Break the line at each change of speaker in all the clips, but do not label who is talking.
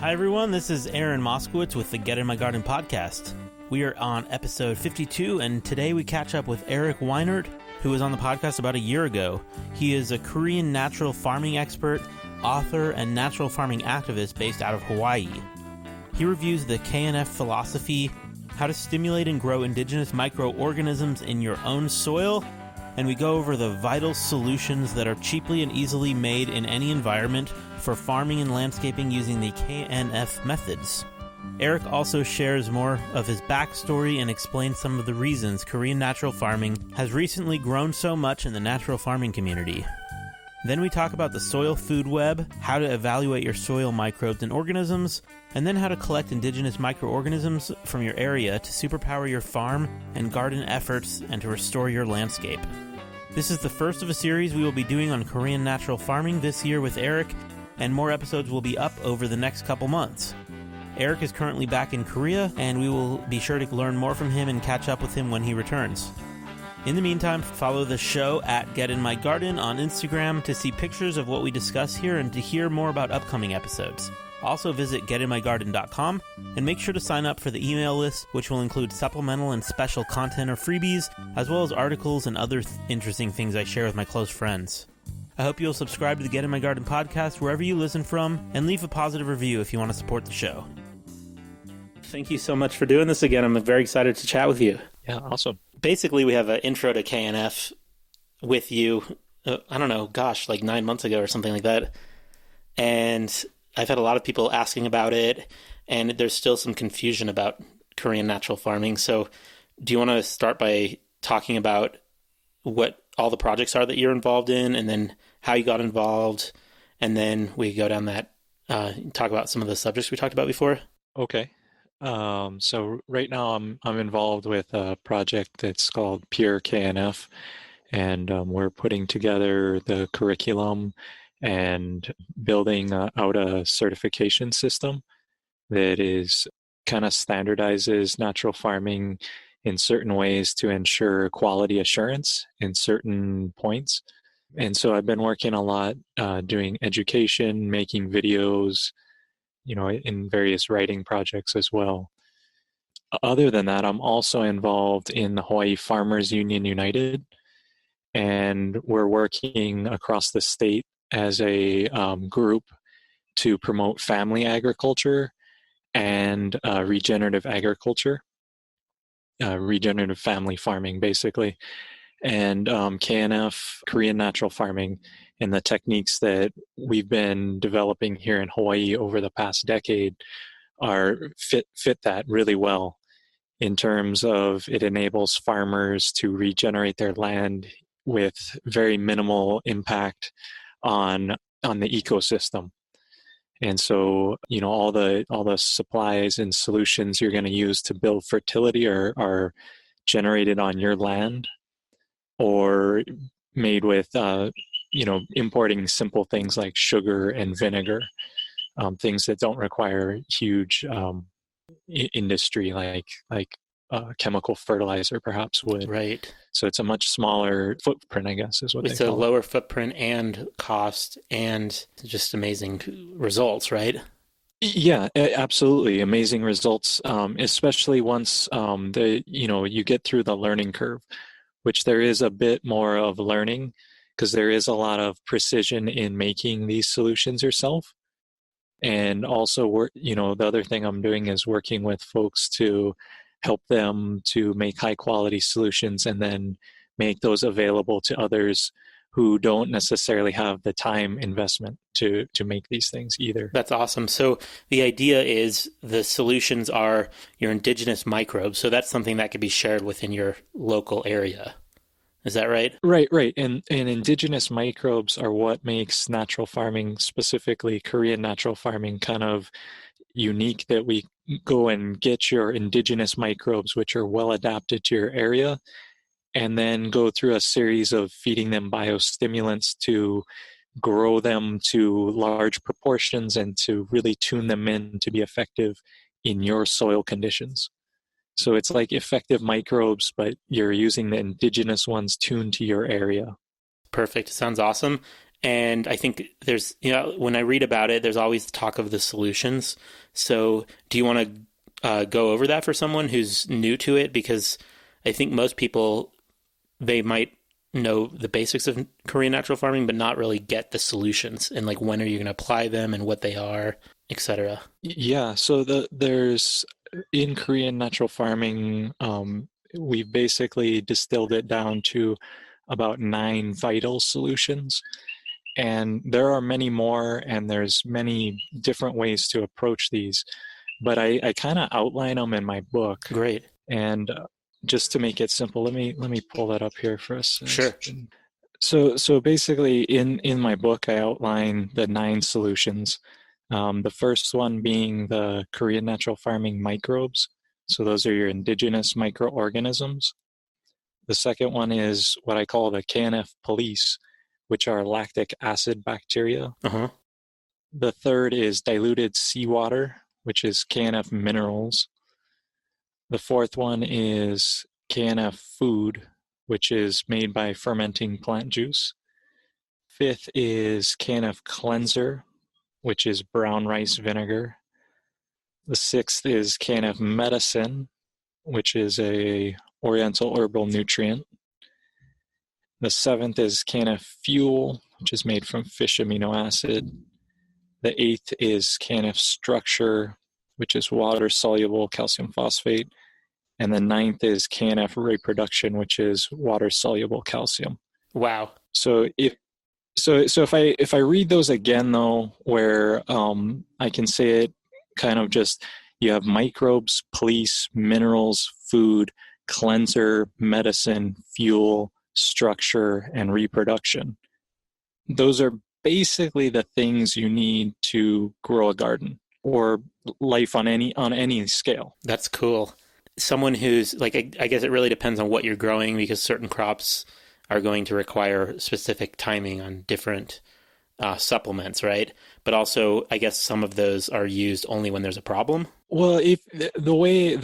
Hi everyone, this is Aaron Moskowitz with the Get In My Garden podcast. We are on episode 52, and today we catch up with Eric Weinert, who was on the podcast about a year ago. He is a Korean natural farming expert, author, and natural farming activist based out of Hawaii. He reviews the Knf philosophy, how to stimulate and grow indigenous microorganisms in your own soil, and we go over the vital solutions that are cheaply and easily made in any environment for farming and landscaping using the Knf methods. Eric also shares more of his backstory and explains some of the reasons Korean natural farming has recently grown so much in the natural farming community. Then we talk about the soil food web, how to evaluate your soil microbes and organisms, and then how to collect indigenous microorganisms from your area to superpower your farm and garden efforts and to restore your landscape. This is the first of a series we will be doing on Korean natural farming this year with Eric, and more episodes will be up over the next couple months. Eric is currently back in Korea, and we will be sure to learn more from him and catch up with him when he returns. In the meantime, follow the show at Get In My Garden on Instagram to see pictures of what we discuss here and to hear more about upcoming episodes. Also visit getinmygarden.com and make sure to sign up for the email list, which will include supplemental and special content or freebies, as well as articles and other interesting things I share with my close friends. I hope you'll subscribe to the Get In My Garden podcast wherever you listen from, and leave a positive review if you want to support the show. Thank you so much for doing this again. I'm very excited to chat with you.
Yeah, awesome.
Basically, we have an intro to KNF with you, like 9 months ago or something like that. And I've had a lot of people asking about it, and there's still some confusion about Korean natural farming. So do you want to start by talking about what all the projects are that you're involved in, and then how you got involved, and then we go down that, talk about some of the subjects we talked about before?
Okay. So right now I'm involved with a project that's called Pure KNF, and we're putting together the curriculum and building out a certification system that is kind of standardizes natural farming in certain ways to ensure quality assurance in certain points. And so I've been working a lot doing education, making videos, in various writing projects as well. Other than that, I'm also involved in the Hawaii Farmers Union United, and we're working across the state as a group to promote family agriculture and regenerative agriculture, regenerative family farming, basically. And KNF, Korean natural farming, and the techniques that we've been developing here in Hawaii over the past decade are fit that really well, in terms of it enables farmers to regenerate their land with very minimal impact on the ecosystem. And so, all the supplies and solutions you're going to use to build fertility are generated on your land, or made with, importing simple things like sugar and vinegar, things that don't require huge industry like chemical fertilizer perhaps would.
Right.
So it's a much smaller footprint, I guess, is what
it's
they call it.
It's a lower footprint and cost and just amazing results, right?
Yeah, absolutely. Amazing results, especially once you get through the learning curve, which there is a bit more of learning, because there is a lot of precision in making these solutions yourself. And also, the other thing I'm doing is working with folks to help them to make high quality solutions and then make those available to others who don't necessarily have the time investment to make these things either.
That's awesome. So the idea is the solutions are your indigenous microbes. So that's something that could be shared within your local area. Is that right?
Right. And indigenous microbes are what makes natural farming, specifically Korean natural farming, kind of unique, that we go and get your indigenous microbes, which are well adapted to your area, and then go through a series of feeding them biostimulants to grow them to large proportions and to really tune them in to be effective in your soil conditions. So it's like effective microbes, but you're using the indigenous ones tuned to your area.
Perfect. Sounds awesome. And I think there's, when I read about it, there's always talk of the solutions. So do you want to go over that for someone who's new to it? Because I think most people, they might know the basics of Korean natural farming, but not really get the solutions and like when are you going to apply them and what they are, etc.
Yeah, so there's in Korean natural farming, we've basically distilled it down to about 9 vital solutions. And there are many more, and there's many different ways to approach these. But I kind of outline them in my book.
Great.
And just to make it simple, let me pull that up here for us.
Sure.
So basically, in my book, I outline the 9 solutions. The first one being the Korean natural farming microbes. So those are your indigenous microorganisms. The second one is what I call the Knf police, which are lactic acid bacteria.
Uh-huh.
The third is diluted seawater, which is Knf minerals. The fourth one is Knf food, which is made by fermenting plant juice. Fifth is Knf cleanser, which is brown rice vinegar. The sixth is Knf medicine, which is a oriental herbal nutrient. The seventh is Knf fuel, which is made from fish amino acid. The eighth is Knf structure, which is water-soluble calcium phosphate. And the ninth is Knf reproduction, which is water-soluble calcium.
Wow.
So if I read those again, though, where I can say it kind of just, you have microbes, police, minerals, food, cleanser, medicine, fuel, structure, and reproduction. Those are basically the things you need to grow a garden or life on any scale.
That's cool. Someone who's like, I guess it really depends on what you're growing because certain crops are going to require specific timing on different supplements, right? But also, I guess some of those are used only when there's a problem.
Well, if the way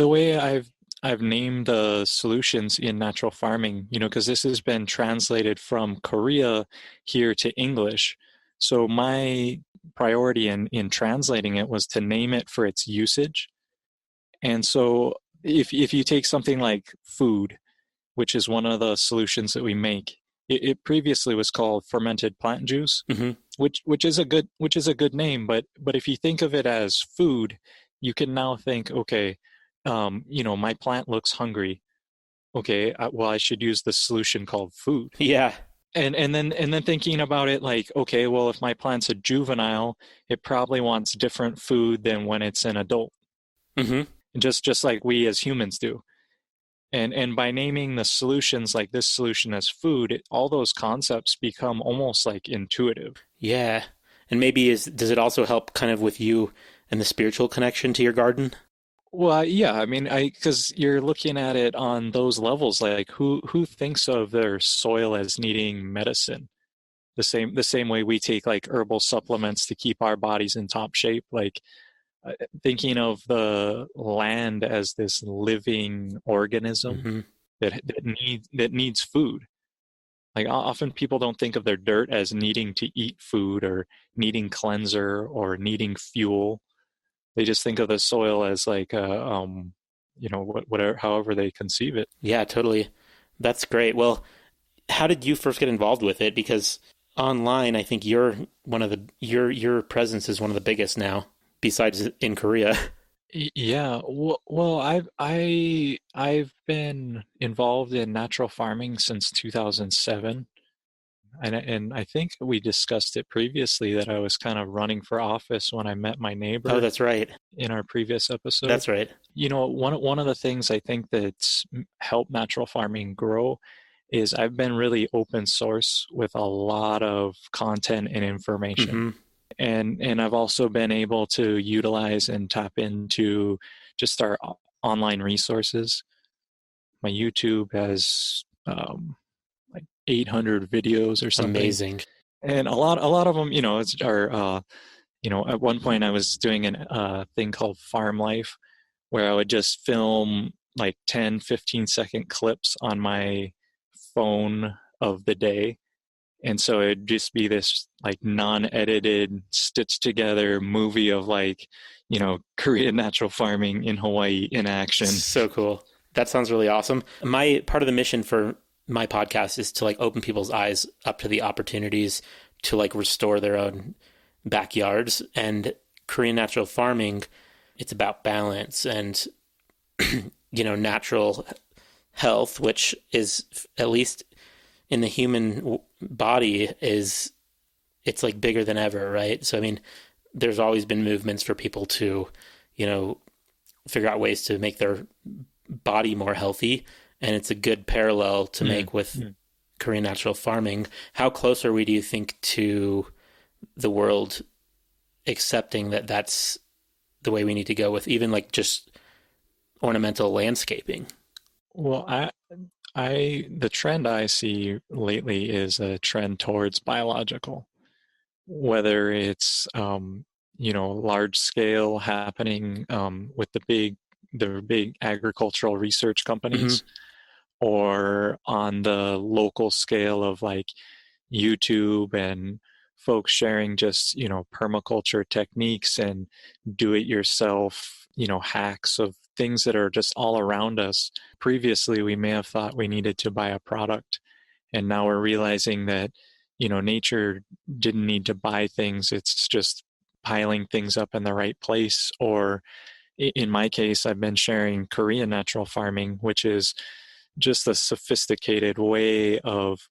I've named the solutions in natural farming, because this has been translated from Korea here to English. So my priority in translating it was to name it for its usage. And so if you take something like food, which is one of the solutions that we make, it previously was called fermented plant juice,
mm-hmm.
which is a good name. But if you think of it as food, you can now think, okay, my plant looks hungry. Okay, well, I should use the solution called food.
Yeah.
And then thinking about it like, okay, well, if my plant's a juvenile, it probably wants different food than when it's an adult.
Mm-hmm.
Just like we as humans do. And by naming the solutions like this solution as food, all those concepts become almost like intuitive.
Yeah. And maybe does it also help kind of with you and the spiritual connection to your garden?
Well, yeah, I mean, because you're looking at it on those levels, like who thinks of their soil as needing medicine? The same way we take like herbal supplements to keep our bodies in top shape, like thinking of the land as this living organism
mm-hmm.
that needs food. Like often people don't think of their dirt as needing to eat food or needing cleanser or needing fuel. They just think of the soil as like whatever, however they conceive it.
Yeah, totally. That's great. Well, how did you first get involved with it? Because online, I think your presence is one of the biggest now, besides in Korea.
Yeah, well, I've been involved in natural farming since 2007. And I think we discussed it previously that I was kind of running for office when I met my neighbor.
Oh, that's right.
In our previous episode.
That's right.
One of the things I think that's helped natural farming grow is I've been really open source with a lot of content and information.
Mm-hmm.
And I've also been able to utilize and tap into just our online resources. My YouTube has like 800 videos or something.
Amazing.
And a lot of them, at one point I was doing a thing called Farm Life, where I would just film like 10, 15-second clips on my phone of the day. And so it'd just be this like non-edited, stitched together movie of like, Korean natural farming in Hawaii in action.
So cool. That sounds really awesome. My part of the mission for my podcast is to like open people's eyes up to the opportunities to like restore their own backyards. And Korean natural farming, it's about balance and natural health, which is, at least in the human body, it's like bigger than ever, right? So I mean, there's always been movements for people to figure out ways to make their body more healthy, and it's a good parallel to make with Korean natural farming. How close are we, do you think, to the world accepting that that's the way we need to go with even like just ornamental landscaping?
Well, the trend I see lately is a trend towards biological, whether it's large scale happening with the big agricultural research companies, or on the local scale of like YouTube and folks sharing just permaculture techniques and do it yourself hacks of things that are just all around us. Previously we may have thought we needed to buy a product, and now we're realizing that nature didn't need to buy things. It's just piling things up in the right place. Or in my case, I've been sharing Korean natural farming, which is just a sophisticated way of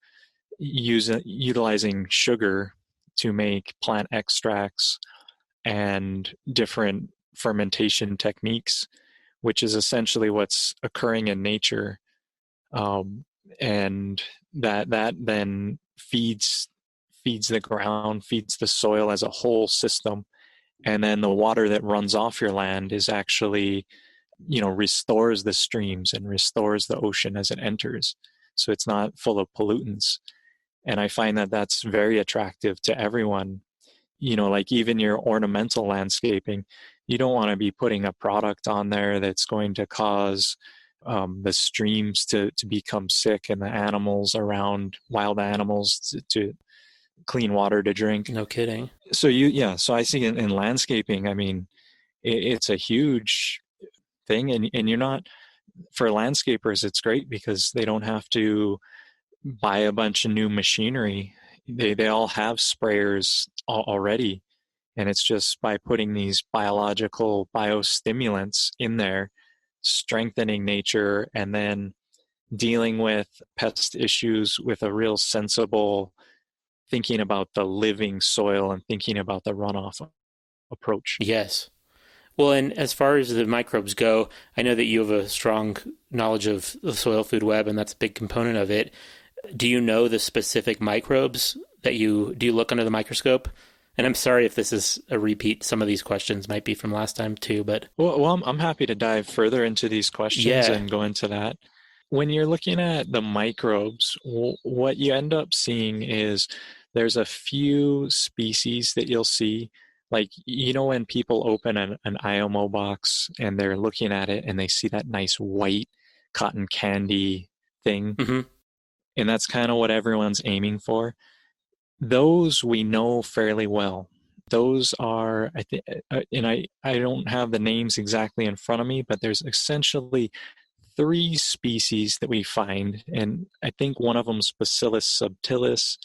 utilizing sugar to make plant extracts and different fermentation techniques, which is essentially what's occurring in nature. And that then feeds the ground, feeds the soil as a whole system. And then the water that runs off your land is actually, restores the streams and restores the ocean as it enters. So it's not full of pollutants. And I find that that's very attractive to everyone. Like even your ornamental landscaping, you don't want to be putting a product on there that's going to cause the streams to become sick and the animals around, wild animals, to clean water to drink.
No kidding.
So so I see in landscaping, I mean, it's a huge thing, and you're not, for landscapers, it's great because they don't have to buy a bunch of new machinery. They all have sprayers already, and it's just by putting these biological biostimulants in there, strengthening nature, and then dealing with pest issues with a real sensible thinking about the living soil and thinking about the runoff approach.
Yes. Well, and as far as the microbes go, I know that you have a strong knowledge of the soil food web, and that's a big component of it. Do you know the specific microbes do you look under the microscope? And I'm sorry if this is a repeat. Some of these questions might be from last time too, but
well, I'm happy to dive further into these questions and go into that. When you're looking at the microbes, what you end up seeing is there's a few species that you'll see. Like, when people open an IMO box and they're looking at it and they see that nice white cotton candy thing, and that's kind of what everyone's aiming for. Those we know fairly well. Those are, I think, and I don't have the names exactly in front of me, but there's essentially 3 species that we find, and I think one of them is Bacillus subtilis,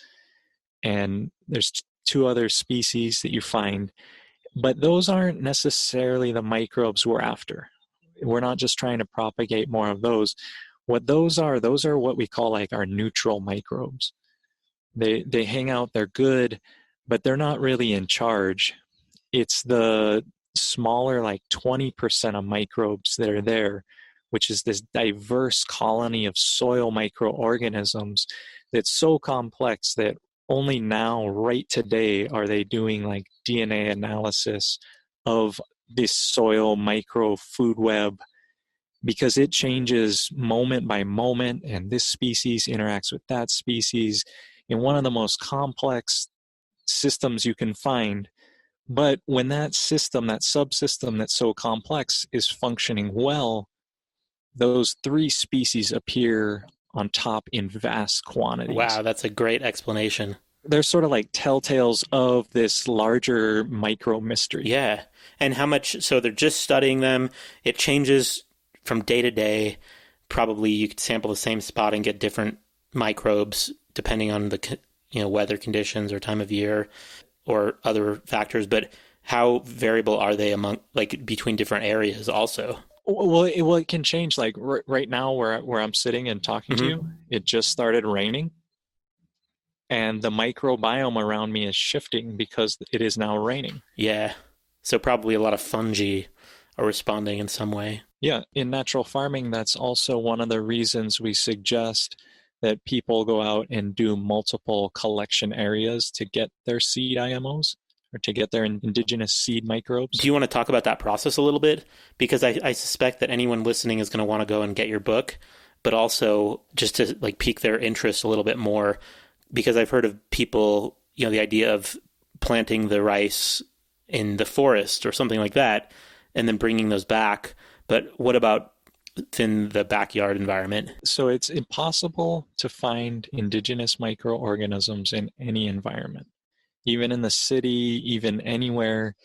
and there's 2 other species that you find, but those aren't necessarily the microbes we're after. We're not just trying to propagate more of those. What those are what we call like our neutral microbes. They hang out, they're good, but they're not really in charge. It's the smaller, like 20% of microbes that are there, which is this diverse colony of soil microorganisms that's so complex that only now, right today, are they doing like DNA analysis of this soil micro food web, because it changes moment by moment, and this species interacts with that species in one of the most complex systems you can find. But when that system, that subsystem that's so complex is functioning well, those 3 species appear on top in vast quantities.
Wow, that's a great explanation.
They're sort of like telltales of this larger micro mystery.
Yeah. And how much, so they're just studying them. It changes from day to day. Probably you could sample the same spot and get different microbes depending on the weather conditions or time of year or other factors. But how variable are they between different areas also?
Well, it can change. Like right now, where I'm sitting and talking to you, it just started raining, and the microbiome around me is shifting because it is now raining.
Yeah. So probably a lot of fungi are responding in some way.
Yeah, in natural farming, that's also one of the reasons we suggest that people go out and do multiple collection areas to get their seed IMOs or to get their indigenous seed microbes.
Do you want to talk about that process a little bit? Because I suspect that anyone listening is going to want to go and get your book, but also just to pique their interest a little bit more, because I've heard of people, the idea of planting the rice in the forest or something like that, and then bringing those back. But what about in the backyard environment?
So it's impossible to find indigenous microorganisms in any environment, even in the city, even anywhere.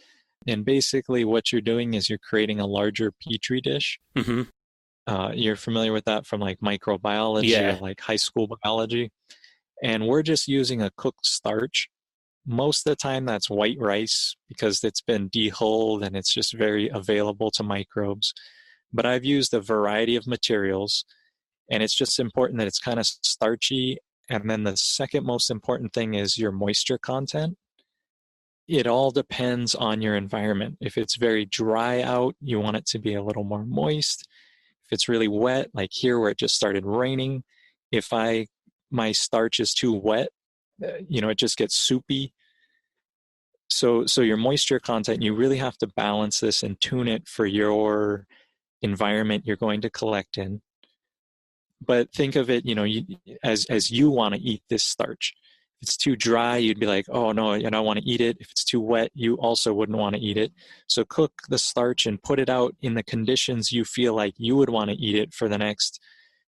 And basically what you're doing is you're creating a larger petri dish.
Mm-hmm.
You're familiar with that from microbiology or high school biology. And we're just using a cooked starch. Most of the time that's white rice because it's been dehulled and it's just very available to microbes. But I've used a variety of materials, and it's just important that it's kind of starchy. And then the second most important thing is your moisture content. It all depends on your environment. If it's very dry out, you want it to be a little more moist. If it's really wet, like here where it just started raining, if my starch is too wet, it just gets soupy. So your moisture content, you really have to balance this and tune it for your environment you're going to collect in. But think of it, as you want to eat this starch. If it's too dry, you'd be like, oh no, I don't want to eat it. If it's too wet, you also wouldn't want to eat it. So cook the starch and put it out in the conditions you feel like you would want to eat it for the next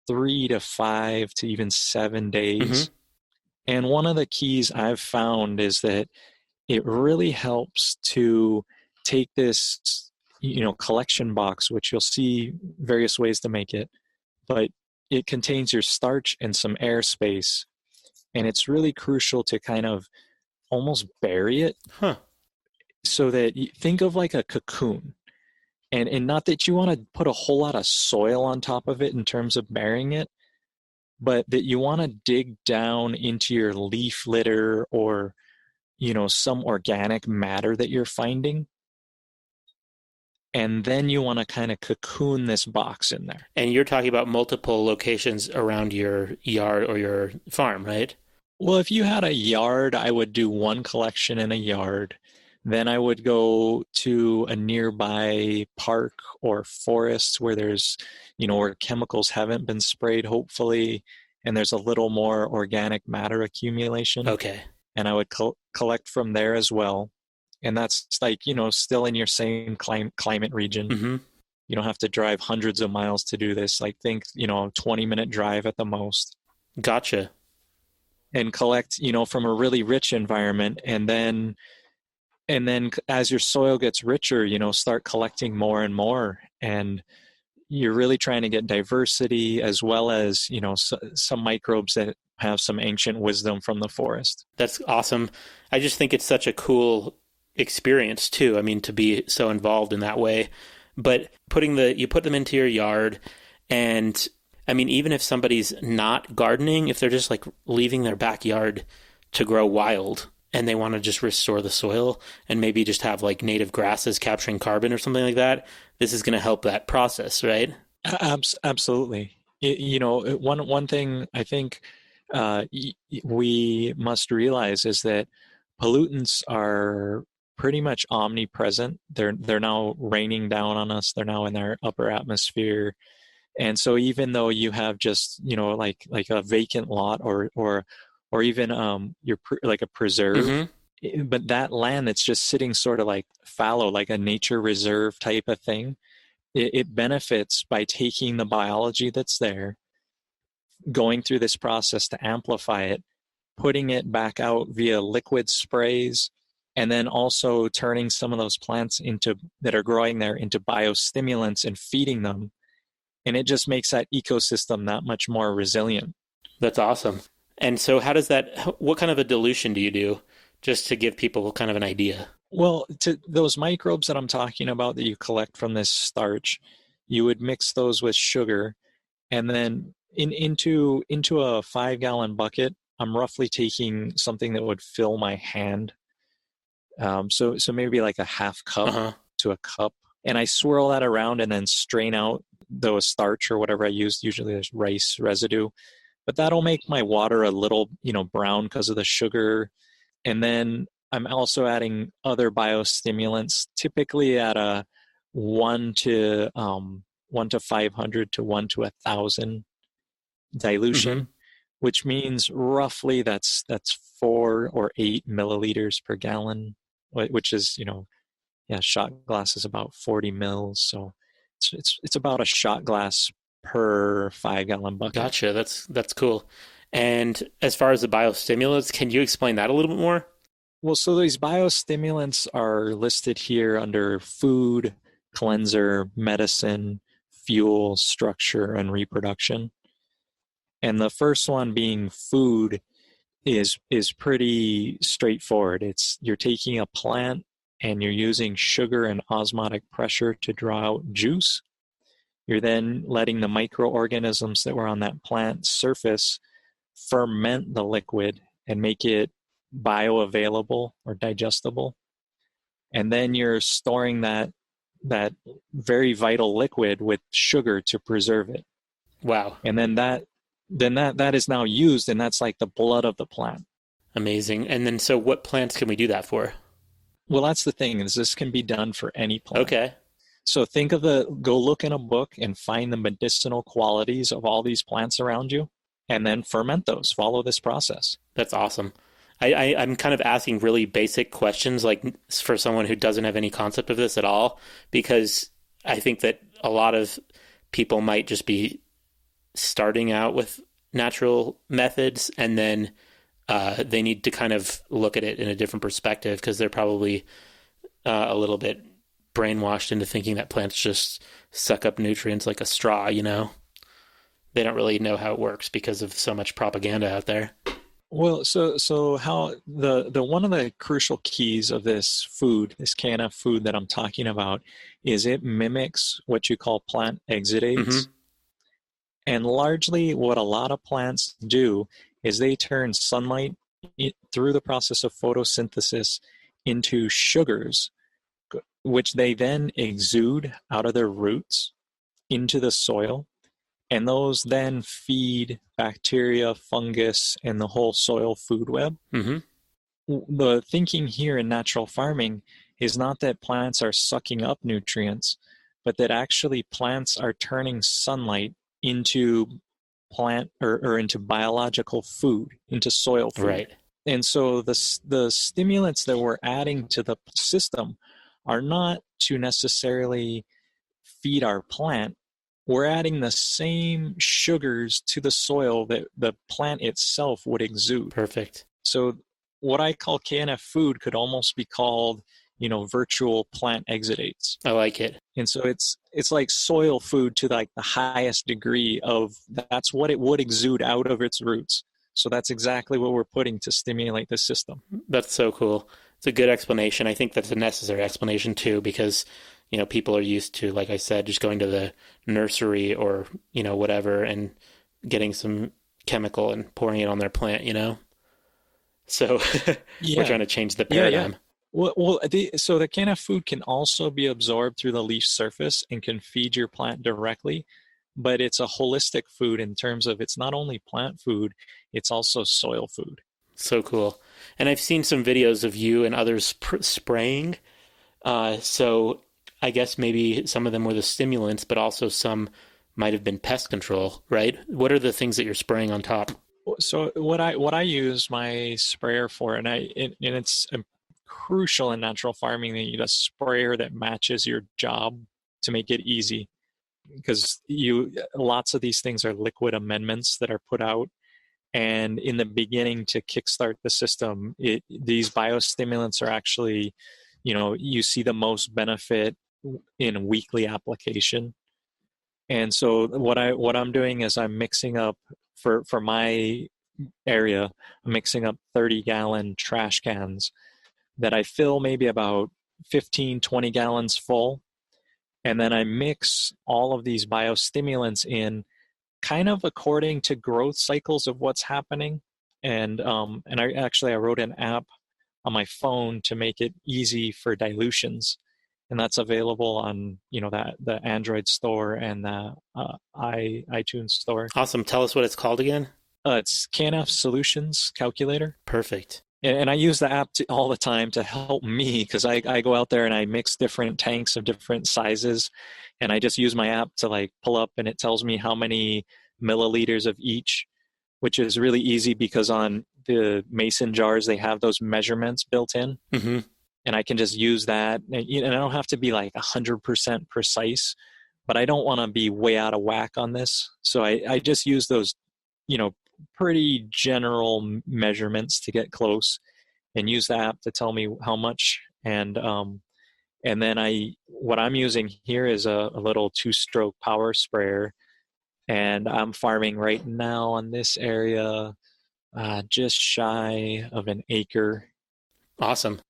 3 to 5 to even 7 days. Mm-hmm. And one of the keys I've found is that it really helps to take this, collection box, which you'll see various ways to make it, but it contains your starch and some airspace. And it's really crucial to kind of almost bury it so that you think of like a cocoon. And not that you want to put a whole lot of soil on top of it in terms of burying it, but that you want to dig down into your leaf litter or, some organic matter that you're finding. And then you want to kind of cocoon this box in there.
And you're talking about multiple locations around your yard or your farm, right?
Well, if you had a yard, I would do one collection in a yard. Then I would go to a nearby park or forest where there's, where chemicals haven't been sprayed, hopefully, and there's a little more organic matter accumulation.
Okay.
And I would collect from there as well. And that's still in your same climate region.
Mm-hmm.
You don't have to drive hundreds of miles to do this. Think, 20-minute drive at the most.
Gotcha.
And collect, from a really rich environment. And then as your soil gets richer, start collecting more and more. And you're really trying to get diversity as well as, some microbes that have some ancient wisdom from the forest.
That's awesome. I just think it's such a cool experience too. I mean, to be so involved in that way. But you put them into your yard, and I mean, even if somebody's not gardening, if they're just leaving their backyard to grow wild and they want to just restore the soil and maybe just have native grasses capturing carbon or something like that, this is going to help that process, right?
Absolutely. One thing I think we must realize is that pollutants are pretty much omnipresent. They're now raining down on us. They're now in our upper atmosphere. And so even though you have just, like a vacant lot or even you're like a preserve, mm-hmm. but that land that's just sitting sort of fallow, like a nature reserve type of thing, it benefits by taking the biology that's there, going through this process to amplify it, putting it back out via liquid sprays, and then also turning some of those plants that are growing there into biostimulants and feeding them. And it just makes that ecosystem that much more resilient.
That's awesome. And so what kind of a dilution do you do, just to give people kind of an idea?
Well, to those microbes that I'm talking about that you collect from this starch, you would mix those with sugar, and then into a 5-gallon bucket, I'm roughly taking something that would fill my hand. So maybe like a half cup to a cup. And I swirl that around and then strain out the starch or whatever I use. Usually there's rice residue. But that'll make my water a little, brown because of the sugar. And then I'm also adding other biostimulants, typically at a 1 to 500 to 1 to 1,000 dilution, which means roughly that's 4 or 8 milliliters per gallon, which is, shot glass is about 40 mils. So it's about a shot glass per 5-gallon bucket.
Gotcha. That's cool. And as far as the biostimulants, can you explain that a little bit more?
Well, so these biostimulants are listed here under food, cleanser, medicine, fuel, structure, and reproduction. And the first one being food is pretty straightforward. You're taking a plant and you're using sugar and osmotic pressure to draw out juice. You're then letting the microorganisms that were on that plant surface ferment the liquid and make it bioavailable or digestible. And then you're storing that very vital liquid with sugar to preserve it.
Wow.
And then that is now used, and that's like the blood of the plant.
Amazing. And then so what plants can we do that for?
Well, that's the thing, is this can be done for any plant.
Okay.
So go look in a book and find the medicinal qualities of all these plants around you, and then ferment those. Follow this process.
That's awesome. I'm kind of asking really basic questions, like for someone who doesn't have any concept of this at all, because I think that a lot of people might just be starting out with natural methods, and then they need to kind of look at it in a different perspective, because they're probably a little bit brainwashed into thinking that plants just suck up nutrients like a straw, They don't really know how it works because of so much propaganda out there.
Well, so how the one of the crucial keys of this food, this Knf food that I'm talking about, is it mimics what you call plant exudates. And largely what a lot of plants do is they turn sunlight through the process of photosynthesis into sugars, which they then exude out of their roots into the soil. And those then feed bacteria, fungus, and the whole soil food web. The thinking here in natural farming is not that plants are sucking up nutrients, but that actually plants are turning sunlight into plant or into biological food, into soil food.
Right.
And so the stimulants that we're adding to the system are not to necessarily feed our plant. We're adding the same sugars to the soil that the plant itself would exude.
Perfect.
So what I call Knf food could almost be called, virtual plant exudates.
I like it.
And so it's like soil food to like the highest degree of, that's what it would exude out of its roots. So that's exactly what we're putting to stimulate the system.
That's so cool. It's a good explanation. I think that's a necessary explanation too, because people are used to, like I said, just going to the nursery or, whatever, and getting some chemical and pouring it on their plant, So we're trying to change the paradigm.
Yeah. So the Knf food can also be absorbed through the leaf surface and can feed your plant directly, but it's a holistic food in terms of it's not only plant food, it's also soil food.
So cool. And I've seen some videos of you and others spraying. So I guess maybe some of them were the stimulants, but also some might have been pest control, right? What are the things that you're spraying on top?
So what I use my sprayer for, and it's crucial in natural farming that you need a sprayer that matches your job to make it easy. because lots of these things are liquid amendments that are put out. And in the beginning, to kickstart the system, these biostimulants are actually, you see the most benefit in weekly application. And so what I'm doing is I'm mixing up for my area, I'm mixing up 30-gallon trash cans that I fill maybe about 15, 20 gallons full. And then I mix all of these biostimulants in kind of according to growth cycles of what's happening. And I wrote an app on my phone to make it easy for dilutions. And that's available on, the Android store and the iTunes store.
Awesome. Tell us what it's called again.
It's Knf Solutions Calculator.
Perfect.
And I use the app all the time to help me, because I go out there and I mix different tanks of different sizes, and I just use my app to like pull up, and it tells me how many milliliters of each, which is really easy because on the mason jars they have those measurements built in.
Mm-hmm.
And I can just use that, and I don't have to be like 100% precise, but I don't want to be way out of whack on this. So I just use those, pretty general measurements to get close, and use the app to tell me how much. And then what I'm using here is a little 2-stroke power sprayer, and I'm farming right now on this area just shy of an acre.
Awesome.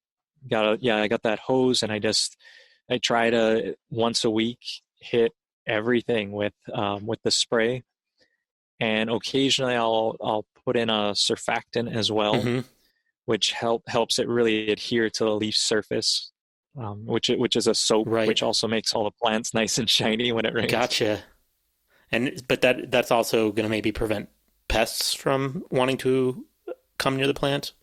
I got that hose, and I try to once a week hit everything with the spray. And occasionally I'll put in a surfactant as well, mm-hmm. which helps it really adhere to the leaf surface, which is a soap, right. which also makes all the plants nice and shiny when it rains.
Gotcha. But that's also going to maybe prevent pests from wanting to come near the plant.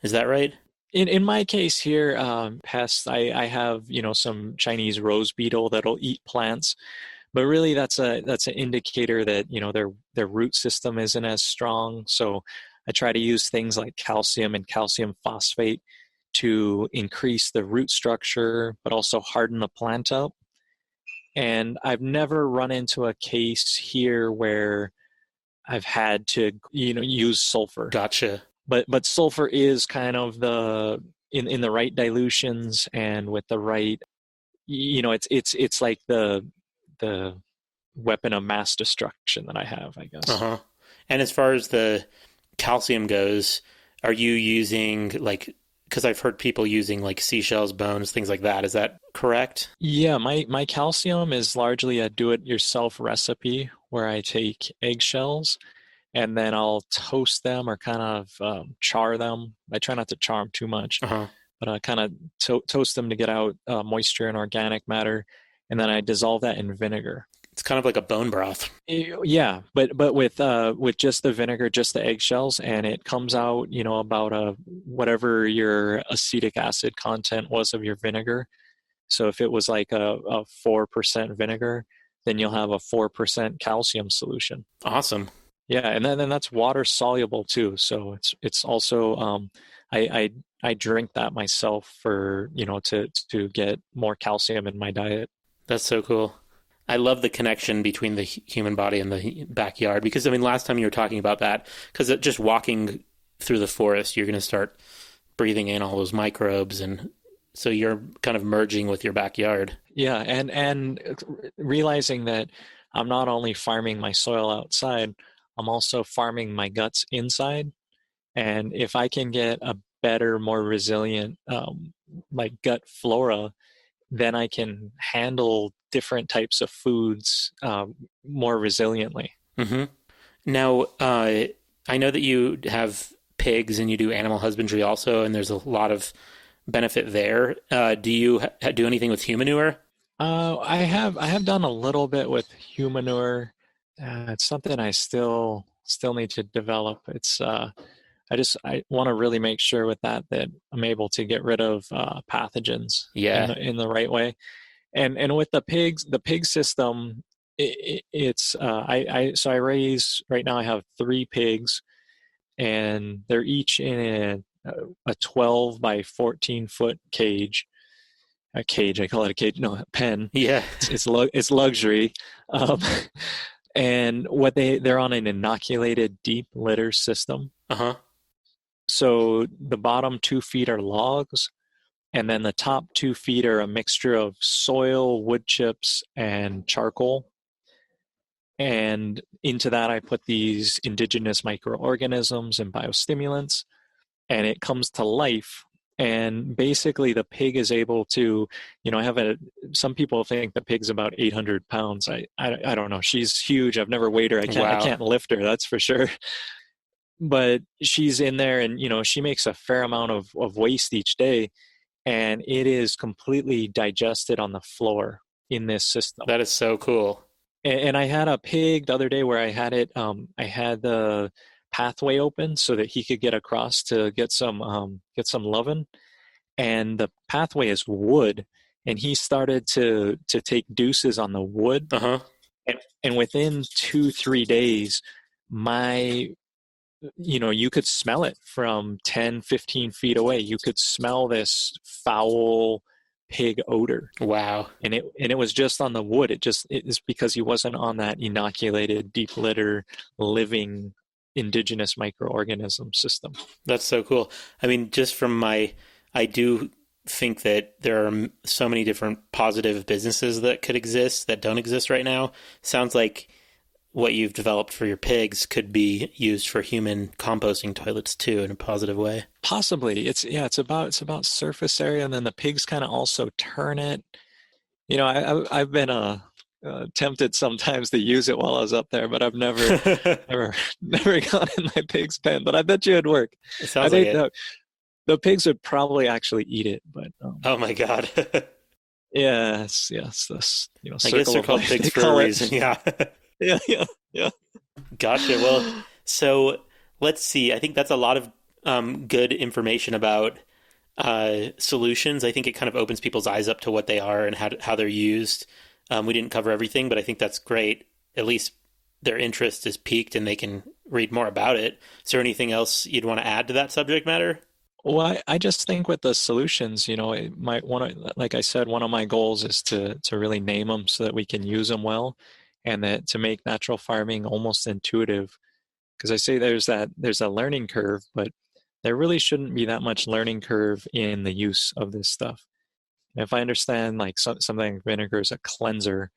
Is that right?
In my case here, pests, I have some Chinese rose beetle that'll eat plants. But really, that's an indicator that their root system isn't as strong. So I try to use things like calcium and calcium phosphate to increase the root structure, but also harden the plant up. And I've never run into a case here where I've had to use sulfur.
Gotcha.
But sulfur is kind of in the right dilutions and with the right, it's like the weapon of mass destruction that I have, I guess.
Uh-huh. And as far as the calcium goes, are you using because I've heard people using like seashells, bones, things like that. Is that correct?
Yeah, my calcium is largely a do-it-yourself recipe where I take eggshells and then I'll toast them or kind of char them. I try not to char them too much, uh-huh. but I kind of toast them to get out moisture and organic matter. And then I dissolve that in vinegar.
It's kind of like a bone broth.
Yeah, but with just the vinegar, just the eggshells, and it comes out, about whatever your acetic acid content was of your vinegar. So if it was like a 4% vinegar, then you'll have a 4% calcium solution.
Awesome.
Yeah, and then that's water soluble too. So it's also I drink that myself for to get more calcium in my diet.
That's so cool. I love the connection between the human body and the backyard because, last time you were talking about that, because just walking through the forest, you're going to start breathing in all those microbes. And so you're kind of merging with your backyard.
Yeah. And realizing that I'm not only farming my soil outside, I'm also farming my guts inside. And if I can get a better, more resilient, gut flora, then I can handle different types of foods more resiliently.
Mm-hmm. Now, I know that you have pigs and you do animal husbandry also, and there's a lot of benefit there. Do you do anything with Humanure?
I have done a little bit with Humanure. It's something I still need to develop. It's I want to really make sure with that I'm able to get rid of pathogens in the right way. And with the pig system, I raise right now. I have 3 pigs, and they're each in a 12 by 14 foot cage. a cage. I call it a cage. No, a pen.
Yeah.
It's luxury. Um, and they're on an inoculated deep litter system.
Uh-huh.
So the bottom 2 feet are logs, and then the top 2 feet are a mixture of soil, wood chips, and charcoal. And into that, I put these indigenous microorganisms and biostimulants, and it comes to life. And basically, the pig is able to, some people think the pig's about 800 pounds. I don't know. She's huge. I've never weighed her. I
Wow.
can't lift her. That's for sure. But she's in there, and she makes a fair amount of waste each day, and it is completely digested on the floor in this system.
That is so cool.
And I had a pig the other day where I had it. I had the pathway open so that he could get across to get some loving, and the pathway is wood, and he started to take deuces on the wood.
Uh-huh.
And within 2-3 days, you could smell it from 10-15 feet away. You could smell this foul pig odor.
Wow.
And it was just on the wood. It is because he wasn't on that inoculated deep litter living indigenous microorganism system.
That's so cool. I mean, I do think that there are so many different positive businesses that could exist that don't exist right now. Sounds like what you've developed for your pigs could be used for human composting toilets too, in a positive way.
Possibly. It's about surface area, and then the pigs kind of also turn it. I've been tempted sometimes to use it while I was up there, but I've never gone in my pig's pen. But I bet you it'd work.
It sounds like it.
The pigs would probably actually eat it, but
oh my god.
yes, this
I guess they're called pigs for a reason. Yeah.
Yeah.
Gotcha. Well, so let's see. I think that's a lot of good information about solutions. I think it kind of opens people's eyes up to what they are and how they're used. We didn't cover everything, but I think that's great. At least their interest is piqued and they can read more about it. Is there anything else you'd want to add to that subject matter?
Well, I just think with the solutions, like I said, one of my goals is to really name them so that we can use them well, and that to make natural farming almost intuitive. Because I say there's a learning curve, but there really shouldn't be that much learning curve in the use of this stuff. And if I understand like something like vinegar is a cleanser,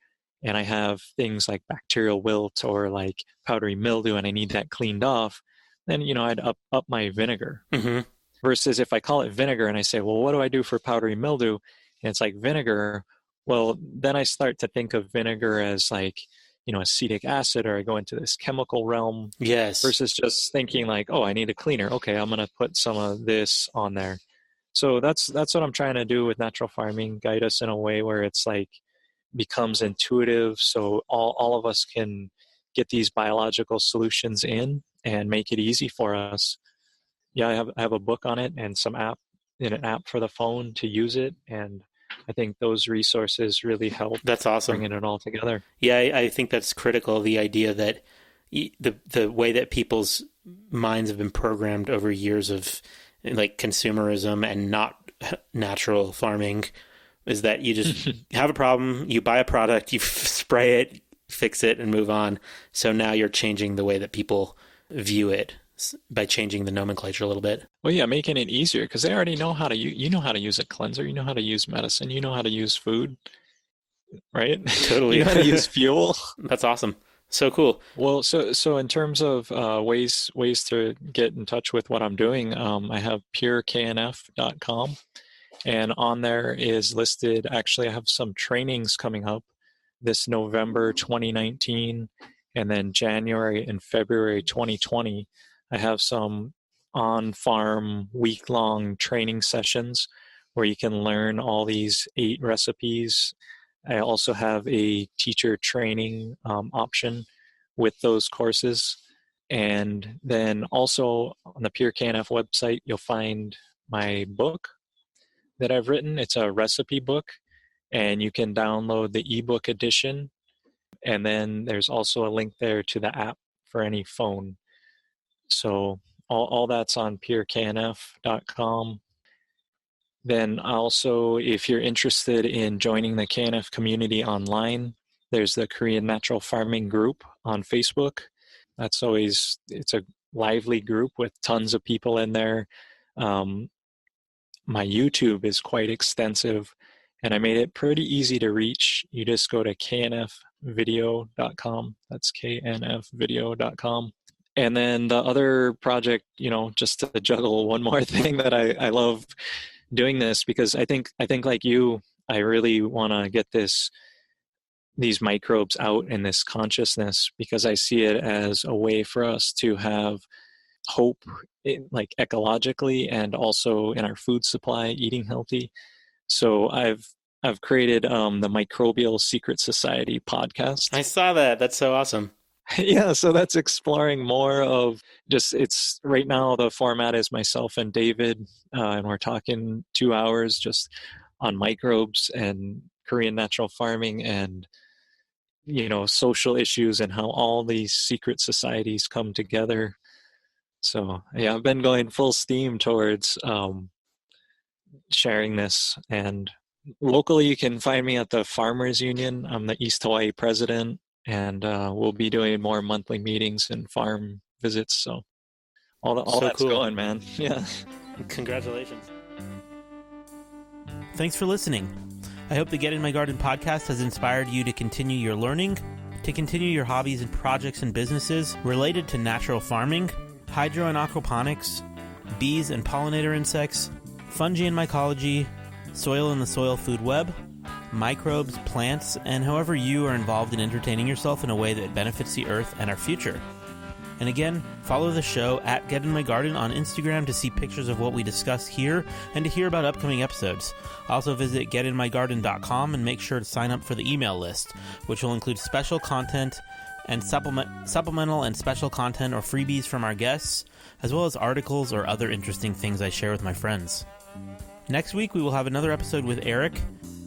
and I have things like bacterial wilt or like powdery mildew, and I need that cleaned off, then I'd up my vinegar.
Mm-hmm.
Versus if I call it vinegar and I say, well, what do I do for powdery mildew? And it's like vinegar. Well, then I start to think of vinegar as like, acetic acid, or I go into this chemical realm.
Yes.
Versus just thinking like, oh, I need a cleaner. Okay, I'm going to put some of this on there. So that's what I'm trying to do with natural farming, guide us in a way where it's like becomes intuitive. So all of us can get these biological solutions in and make it easy for us. Yeah, I have a book on it and an app for the phone to use it, and I think those resources really help.
That's awesome.
Bringing it all together.
Yeah, I think that's critical. The idea that the way that people's minds have been programmed over years of like consumerism and not natural farming is that you just have a problem, you buy a product, you spray it, fix it, and move on. So now you're changing the way that people view it by changing the nomenclature a little bit.
Well, yeah, making it easier because they already know how to know how to use a cleanser, you know how to use medicine, you know how to use food, right?
Totally.
You know how to use fuel.
That's awesome. So cool.
Well, so in terms of ways to get in touch with what I'm doing, I have pureknf.com, and on there is listed. Actually, I have some trainings coming up this November 2019, and then January and February 2020. I have some on-farm week-long training sessions where you can learn all these 8 recipes. I also have a teacher training option with those courses. And then also on the Pure KNF website, you'll find my book that I've written. It's a recipe book, and you can download the ebook edition. And then there's also a link there to the app for any phone. So all that's on pureknf.com. Then also, if you're interested in joining the KNF community online, there's the Korean Natural Farming group on Facebook. It's a lively group with tons of people in there. My YouTube is quite extensive, and I made it pretty easy to reach. You just go to knfvideo.com. That's knfvideo.com. And then the other project, just to juggle one more thing that I love doing this, because I think like you, I really want to get these microbes out in this consciousness, because I see it as a way for us to have hope, like ecologically, and also in our food supply, eating healthy. So I've created the Microbial Secret Society podcast.
I saw that. That's so awesome.
Yeah, so that's exploring more of it's right now the format is myself and David, and we're talking 2 hours just on microbes and Korean natural farming and social issues and how all these secret societies come together. So yeah, I've been going full steam towards sharing this. And locally, you can find me at the Farmers Union. I'm the East Hawaii president, and we'll be doing more monthly meetings and farm visits. So all that's cool. Going, man. Yeah.
Congratulations. Thanks for listening. I hope the Get In My Garden podcast has inspired you to continue your learning, to continue your hobbies and projects and businesses related to natural farming, hydro and aquaponics, bees and pollinator insects, fungi and mycology, soil and the soil food web, microbes, plants, and however you are involved in entertaining yourself in a way that benefits the earth and our future. And again, follow the show at Get In My Garden on Instagram to see pictures of what we discuss here and to hear about upcoming episodes. Also visit getinmygarden.com and make sure to sign up for the email list, which will include special content and supplemental and special content or freebies from our guests, as well as articles or other interesting things I share with my friends. Next week, we will have another episode with Eric,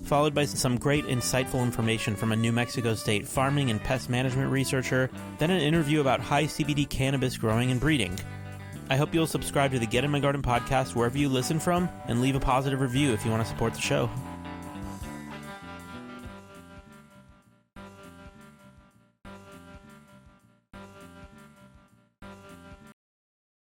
followed by some great insightful information from a New Mexico State farming and pest management researcher, then an interview about high CBD cannabis growing and breeding. I hope you'll subscribe to the Get In My Garden podcast wherever you listen from, and leave a positive review if you want to support the show.